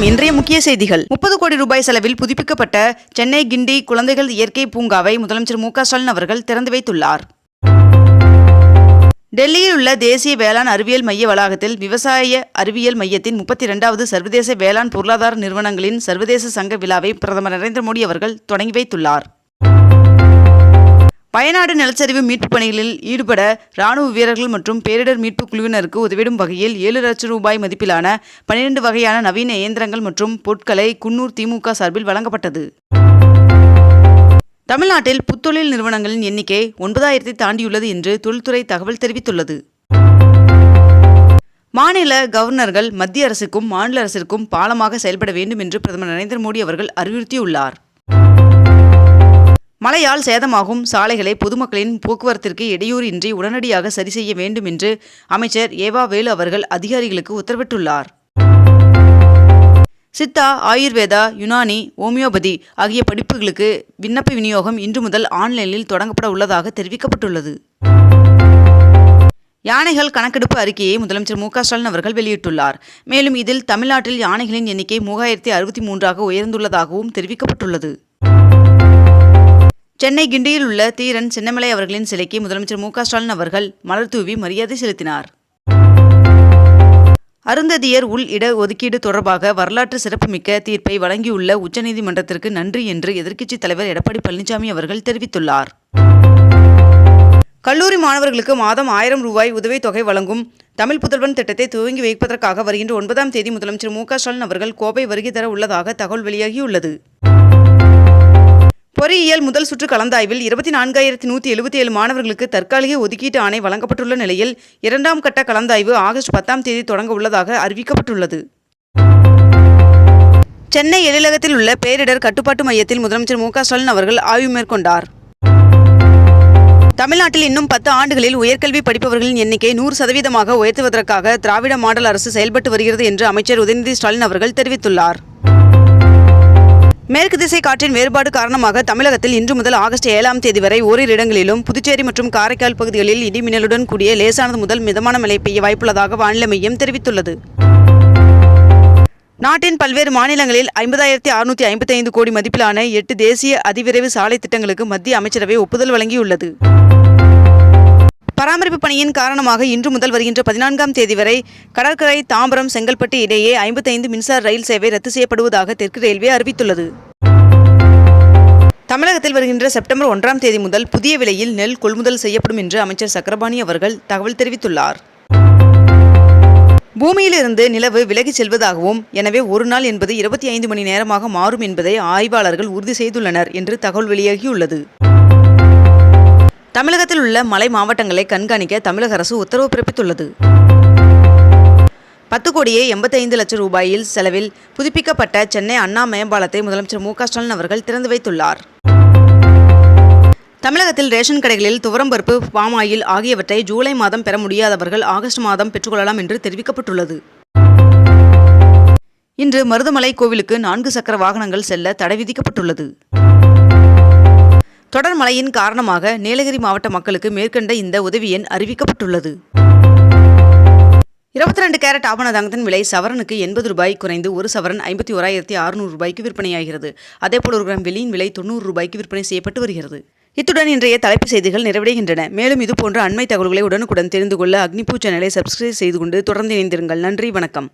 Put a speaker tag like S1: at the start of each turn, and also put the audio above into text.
S1: இன்றைய முக்கிய செய்திகள். 30 கோடி ரூபாய் செலவில் புதுப்பிக்கப்பட்ட சென்னை கிண்டி குழந்தைகள் இயற்கை பூங்காவை முதலமைச்சர் மு.க.ஸ்டாலின் அவர்கள் திறந்து வைத்துள்ளார். டெல்லியில் உள்ள தேசிய வேளாண் அறிவியல் மைய வளாகத்தில் விவசாய அறிவியல் மையத்தின் 32வது சர்வதேச வேளாண் பொருளாதார நிறுவனங்களின் சர்வதேச சங்க விழாவை பிரதமர் நரேந்திர மோடி அவர்கள் தொடங்கி வைத்துள்ளார். வயநாடு நிலச்சரிவு மீட்புப் பணிகளில் ஈடுபட ராணுவ வீரர்கள் மற்றும் பேரிடர் மீட்புக் குழுவினருக்கு உதவிடும் வகையில் 7 லட்சம் ரூபாய் மதிப்பிலான 12 வகையான நவீன இயந்திரங்கள் மற்றும் பொருட்களை குன்னூர் திமுக சார்பில் வழங்கப்பட்டது. தமிழ்நாட்டில் புத்தொழில் நிறுவனங்களின் எண்ணிக்கை 9,000 தாண்டியுள்ளது என்று தொழில்துறை தகவல் தெரிவித்துள்ளது. மாநில கவர்னர்கள் மத்திய அரசுக்கும் மாநில அரசிற்கும் பாலமாக செயல்பட வேண்டும் என்று பிரதமர் நரேந்திர மோடி அவர்கள் அறிவுறுத்தியுள்ளார். மழையால் சேதமாகும் சாலைகளை பொதுமக்களின் போக்குவரத்திற்கு இடையூறு இன்றி உடனடியாக சரி செய்ய வேண்டும் என்று அமைச்சர் ஏவா வேலு அவர்கள் அதிகாரிகளுக்கு உத்தரவிட்டுள்ளார். சித்தா, ஆயுர்வேதா, யுனானி, ஓமியோபதி ஆகிய படிப்புகளுக்கு விண்ணப்ப விநியோகம் இன்று முதல் ஆன்லைனில் தொடங்கப்பட உள்ளதாக தெரிவிக்கப்பட்டுள்ளது. யானைகள் கணக்கெடுப்பு அறிக்கையை முதலமைச்சர் மு.க.ஸ்டாலின் அவர்கள் வெளியிட்டுள்ளார். மேலும் இதில் தமிழ்நாட்டில் யானைகளின் எண்ணிக்கை 3063ஆக உயர்ந்துள்ளதாகவும் தெரிவிக்கப்பட்டுள்ளது. சென்னை கிண்டியில் உள்ள தீரன் சின்னமலை அவர்களின் சிலைக்கு முதலமைச்சர் மு.க.ஸ்டாலின் அவர்கள் மலர் தூவி மரியாதை செலுத்தினார். அருந்ததியர் உள் இட ஒதுக்கீடு தொடர்பாக வரலாற்று சிறப்புமிக்க தீர்ப்பை வழங்கியுள்ள உச்சநீதிமன்றத்திற்கு நன்றி என்று எதிர்க்கட்சித் தலைவர் எடப்பாடி பழனிசாமி அவர்கள் தெரிவித்துள்ளார். கல்லூரி மாணவர்களுக்கு மாதம் 1000 ரூபாய் உதவித்தொகை வழங்கும் தமிழ் புதல்வன் திட்டத்தை துவங்கி வைப்பதற்காக வருகின்ற 9ஆம் தேதி முதலமைச்சர் மு.க.ஸ்டாலின் அவர்கள் கோவை வருகை தர உள்ளதாக தகவல் வெளியாகியுள்ளது. பொறியியல் முதல் சுற்று கலந்தாய்வில் 24,177 மாணவர்களுக்கு தற்காலிக ஒதுக்கீட்டு ஆணை வழங்கப்பட்டுள்ள நிலையில் 2ஆம் கட்ட கலந்தாய்வு ஆகஸ்ட் 10ஆம் தேதி தொடங்க உள்ளதாக அறிவிக்கப்பட்டுள்ளது. சென்னை எழிலகத்தில் உள்ள பேரிடர் கட்டுப்பாட்டு மையத்தில் முதலமைச்சர் மு.க.ஸ்டாலின் அவர்கள் ஆய்வு மேற்கொண்டார். தமிழ்நாட்டில் இன்னும் 10 ஆண்டுகளில் உயர்கல்வி படிப்பவர்களின் எண்ணிக்கை 100% உயர்த்துவதற்காக திராவிட மாடல் அரசு செயல்பட்டு வருகிறது என்று அமைச்சர் உதயநிதி ஸ்டாலின் அவர்கள் தெரிவித்துள்ளார். மேற்கு திசை காற்றின் வேறுபாடு காரணமாக தமிழகத்தில் இன்று முதல் ஆகஸ்ட் 7ஆம் தேதி வரை ஓரிரு இடங்களிலும், புதுச்சேரி மற்றும் காரைக்கால் பகுதிகளில் இடி மின்னலுடன் கூடிய லேசானது முதல் மிதமான மழை பெய்ய வாய்ப்புள்ளதாக வானிலை மையம் தெரிவித்துள்ளது. நாட்டின் பல்வேறு மாநிலங்களில் 50,655 கோடி மதிப்பிலான 8 தேசிய அதிவிரைவு சாலை திட்டங்களுக்கு மத்திய அமைச்சரவை ஒப்புதல் வழங்கியுள்ளது. பராமரிப்பு பணியின் காரணமாக இன்று முதல் வருகின்ற 14ஆம் தேதி வரை கடற்கரை தாம்பரம் செங்கல்பட்டு இடையே 55 மின்சார ரயில் சேவை ரத்து செய்யப்படுவதாக தெற்கு ரயில்வே அறிவித்துள்ளது. தமிழகத்தில் வருகின்ற செப்டம்பர் 1ஆம் தேதி முதல் புதிய விலையில் நெல் கொள்முதல் செய்யப்படும் என்று அமைச்சர் சக்கரபாணி அவர்கள் தகவல் தெரிவித்துள்ளார். பூமியிலிருந்து நிலவு விலகிச் செல்வதாகவும், எனவே ஒரு நாள் என்பது 25 மணி நேரமாக மாறும் என்பதை ஆய்வாளர்கள் உறுதி செய்துள்ளனர் என்று தகவல் வெளியாகியுள்ளது. தமிழகத்தில் உள்ள மலை மாவட்டங்களை கண்காணிக்க தமிழக அரசு உத்தரவு பிறப்பித்துள்ளது. 10,85 லட்சம் ரூபாயில் செலவில் புதுப்பிக்கப்பட்ட சென்னை அண்ணா மேம்பாலத்தை முதலமைச்சர் மு.க.ஸ்டாலின் அவர்கள் திறந்து வைத்துள்ளார். தமிழகத்தில் ரேஷன் கடைகளில் துவரம்பருப்பு, பாம் ஆயில் ஆகியவற்றை ஜூலை மாதம் பெற முடியாதவர்கள் ஆகஸ்ட் மாதம் பெற்றுக்கொள்ளலாம் என்று தெரிவிக்கப்பட்டுள்ளது. இன்று மருதமலை கோவிலுக்கு 4 சக்கர வாகனங்கள் செல்ல தடை விதிக்கப்பட்டுள்ளது. தொடர் மழையின் காரணமாக நீலகிரி மாவட்ட மக்களுக்கு மேற்கண்ட இந்த உதவி எண் அறிவிக்கப்பட்டுள்ளது. 22 கேரட் ஆபண தங்கத்தின் விலை சவரனுக்கு 80 ரூபாய் குறைந்து 1 சவரன் 51,600 ரூபாய்க்கு விற்பனையாகிறது. அதேபோல் 1 கிராம் வெள்ளியின் விலை 90 ரூபாய்க்கு விற்பனை செய்யப்பட்டு வருகிறது. இத்துடன் இன்றைய தலைப்புச் செய்திகள் நிறைவடைகின்றன. மேலும் இதுபோன்ற அண்மை தகவல்களை உடனுக்குடன் தெரிந்து கொள்ள அக்னிபூ சேனலை சப்ஸ்கிரைப் செய்து கொண்டு தொடர்ந்து இணைந்திருங்கள். நன்றி, வணக்கம்.